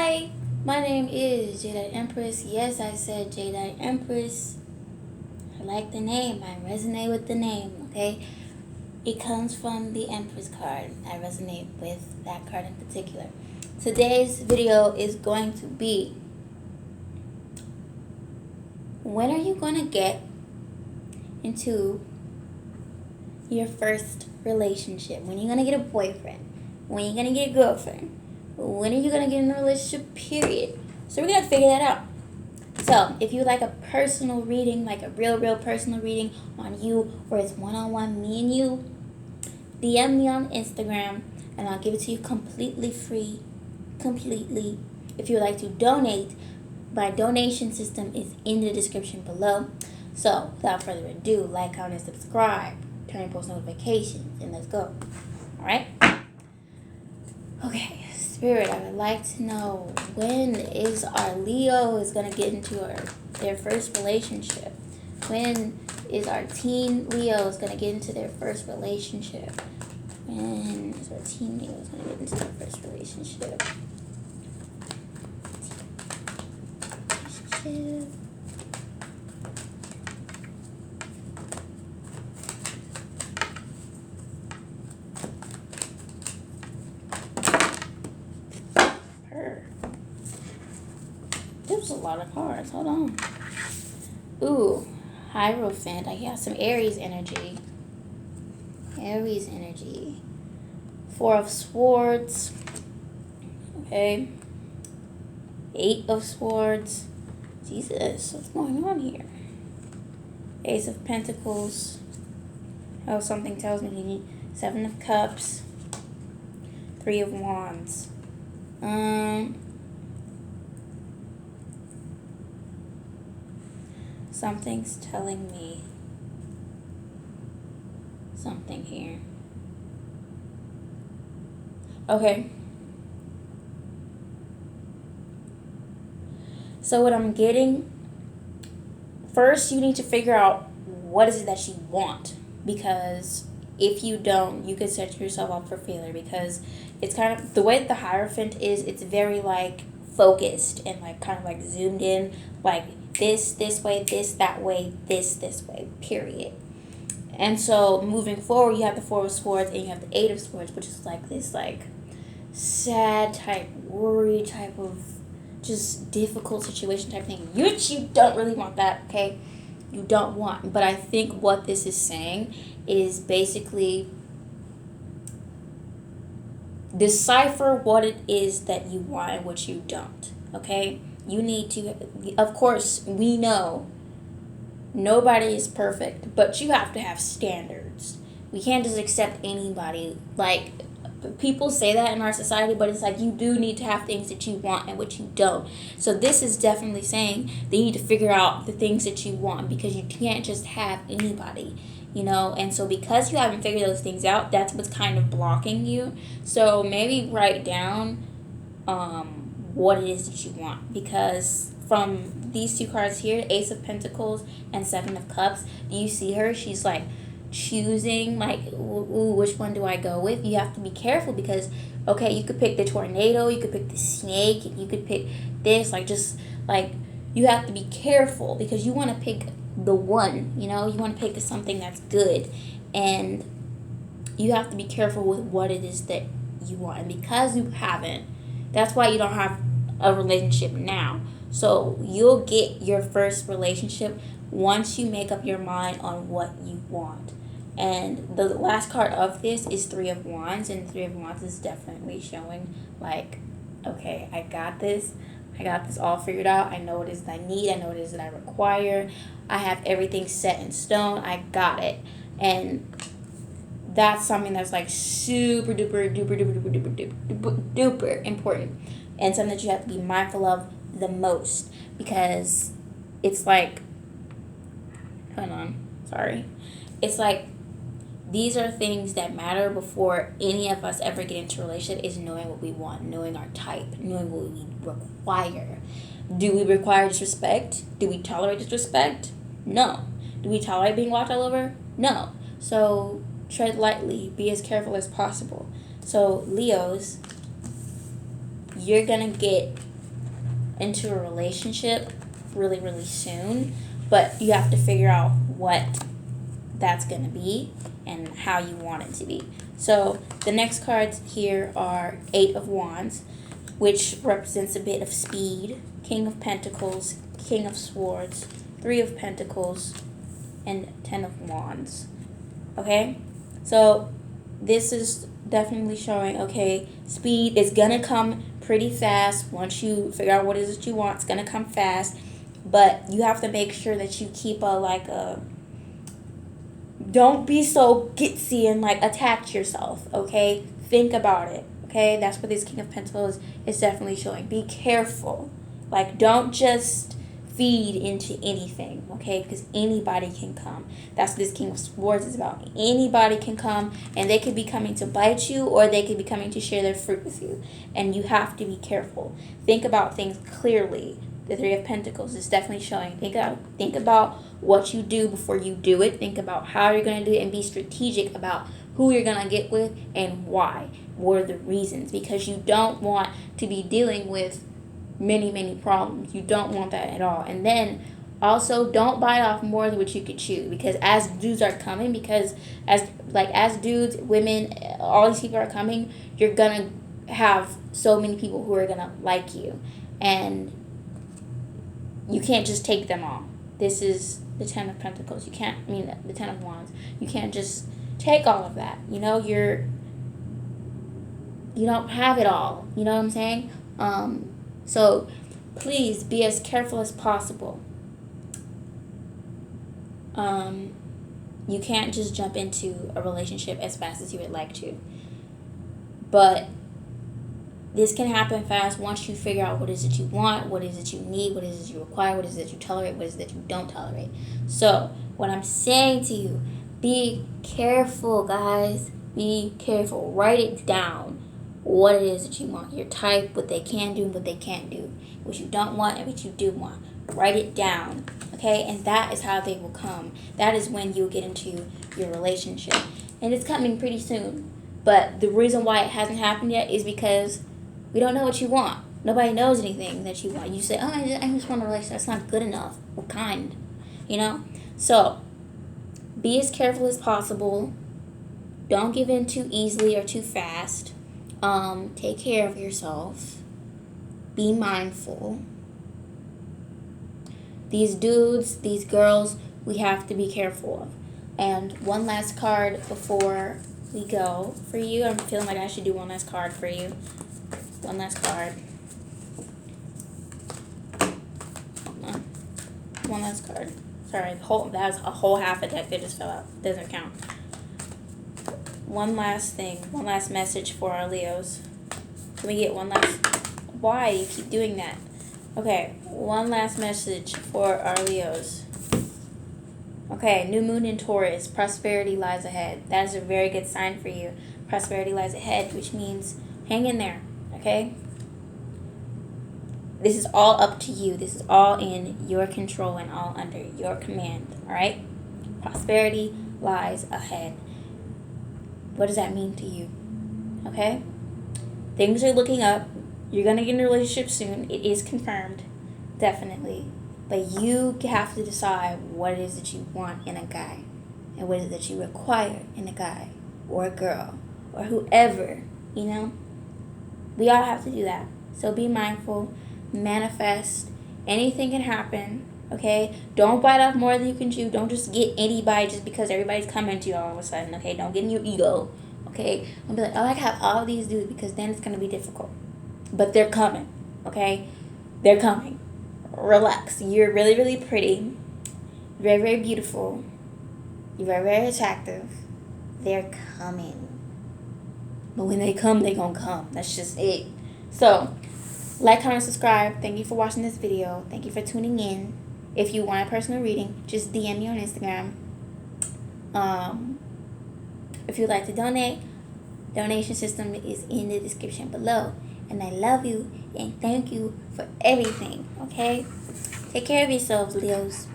Hi, my name is Jedi Empress. Yes, I said Jedi Empress. I like the name. I resonate with the name, okay? It comes from the Empress card. I resonate with that card in particular. Today's video is going to be, when are you going to get into your first relationship? When are you going to get a boyfriend? When are you going to get a girlfriend? When are you going to get in a relationship, period? So we're going to figure that out. So if you like a personal reading, like a real personal reading on you, where it's one-on-one, me and you, DM me on Instagram, and I'll give it to you completely free. Completely. If you would like to donate, my donation system is in the description below. So without further ado, like, comment, and subscribe. Turn on post notifications, and let's go. Alright? Okay, Spirit, I would like to know, when is our Leo is going to get into their first relationship? When is our teen Leo is going to get into their first relationship? When is our teen Leo is going to get into their first relationship? There's a lot of cards. Hold on. Ooh, Hierophant. I got some Aries energy. Aries energy. Four of Swords. Okay. Eight of Swords. Jesus, what's going on here? Ace of Pentacles. Oh, something tells me you need Seven of Cups. Three of Wands. Something's telling me something here. Okay. So what I'm getting, first you need to figure out what is it that you want, because if you don't, you could set yourself up for failure, because it's kind of, the way that the Hierophant is, it's very like focused and like kind of like zoomed in, like this way, this that way, this way, period. And so moving forward, you have the Four of Swords and you have the Eight of Swords, which is like this like sad type, worry type of just difficult situation type thing. You don't really want that, okay? You don't want. But I think what this is saying is basically decipher what it is that you want and what you don't, okay? You need to, of course, we know nobody is perfect, but you have to have standards. We can't just accept anybody. Like, people say that in our society, but it's like you do need to have things that you want and what you don't. So this is definitely saying that you need to figure out the things that you want, because you can't just have anybody, you know. And so because you haven't figured those things out, that's what's kind of blocking you. So maybe write down what it is that you want, because from these two cards here, Ace of Pentacles and Seven of Cups, do you see her? She's like choosing, like, ooh, which one do I go with? You have to be careful, because okay, you could pick the tornado, you could pick the snake, you could pick this, like, just like, you have to be careful, because you want to pick the one, you know, you want to pick something that's good, and you have to be careful with what it is that you want. And because you haven't, that's why you don't have a relationship now. So you'll get your first relationship once you make up your mind on what you want. And the last card of this is Three of Wands, and Three of Wands is definitely showing like, okay, I got this all figured out. I know what it is that I need. I know what it is that I require. I have everything set in stone. I got it. And that's something that's like super duper important, and something that you have to be mindful of the most, because it's like, hold on, sorry, it's like these are things that matter before any of us ever get into a relationship, is knowing what we want, knowing our type, knowing what we require. Do we require disrespect? Do we tolerate disrespect? No. Do we tolerate being walked all over? No. So tread lightly, be as careful as possible. So Leos, you're gonna get into a relationship really, really soon. But you have to figure out what that's going to be and how you want it to be. So the next cards here are Eight of Wands, which represents a bit of speed, King of Pentacles, King of Swords, Three of Pentacles, and Ten of Wands. Okay? So this is definitely showing, okay, speed is going to come pretty fast. Once you figure out what it is that you want, it's going to come fast. But you have to make sure that you keep don't be so gitsy and attach yourself, okay? Think about it, okay? That's what this King of Pentacles is definitely showing. Be careful. Don't just feed into anything, okay? Because anybody can come. That's what this King of Swords is about. Anybody can come, and they could be coming to bite you, or they could be coming to share their fruit with you. And you have to be careful. Think about things clearly. The Three of Pentacles is definitely showing. Think about what you do before you do it. Think about how you're going to do it, and be strategic about who you're going to get with and why. What are the reasons? Because you don't want to be dealing with many, many problems. You don't want that at all. And then also, don't bite off more than what you could chew, because as dudes are coming, because as dudes, women, all these people are coming, you're going to have so many people who are going to like you. And you can't just take them all. This is the Ten of Pentacles. The Ten of Wands. You can't just take all of that. You don't have it all. You know what I'm saying? So please be as careful as possible. You can't just jump into a relationship as fast as you would like to. But this can happen fast once you figure out what is it you want, what is it you need, what is it you require, what is it that you tolerate, what is it that you don't tolerate. So, what I'm saying to you, be careful, guys. Be careful. Write it down. What it is that you want. Your type, what they can do, what they can't do. What you don't want and what you do want. Write it down. Okay? And that is how they will come. That is when you'll get into your relationship. And it's coming pretty soon. But the reason why it hasn't happened yet is because we don't know what you want. Nobody knows anything that you want. You say, oh, I just want a relationship. That's not good enough. What kind? So, be as careful as possible. Don't give in too easily or too fast. Take care of yourself. Be mindful. These dudes, these girls, we have to be careful of. And one last card before we go for you. I'm feeling like I should do one last card for you. One last card. One last card. Sorry, that was a whole half a deck that just fell out. Doesn't count. One last thing. One last message for our Leos. Can we get one last... Why? You keep doing that. Okay, one last message for our Leos. Okay, new moon in Taurus. Prosperity lies ahead. That is a very good sign for you. Prosperity lies ahead, which means hang in there. Okay? This is all up to you. This is all in your control and all under your command. Alright? Prosperity lies ahead. What does that mean to you? Okay? Things are looking up. You're going to get in a relationship soon. It is confirmed. Definitely. But you have to decide what it is that you want in a guy. And what it is that you require in a guy. Or a girl. Or whoever. We all have to do that. So be mindful. Manifest. Anything can happen. Okay? Don't bite off more than you can chew. Don't just get anybody just because everybody's coming to you all of a sudden. Okay? Don't get in your ego. Okay? Don't be like, oh, I have all these dudes, because then it's going to be difficult. But they're coming. Okay? They're coming. Relax. You're really, really pretty. Very, very beautiful. You're very, very attractive. They're coming. But when they come, they're going to come. That's just it. So, like, comment, subscribe. Thank you for watching this video. Thank you for tuning in. If you want a personal reading, just DM me on Instagram. If you'd like to donate, donation system is in the description below. And I love you and thank you for everything. Okay? Take care of yourselves, Leos.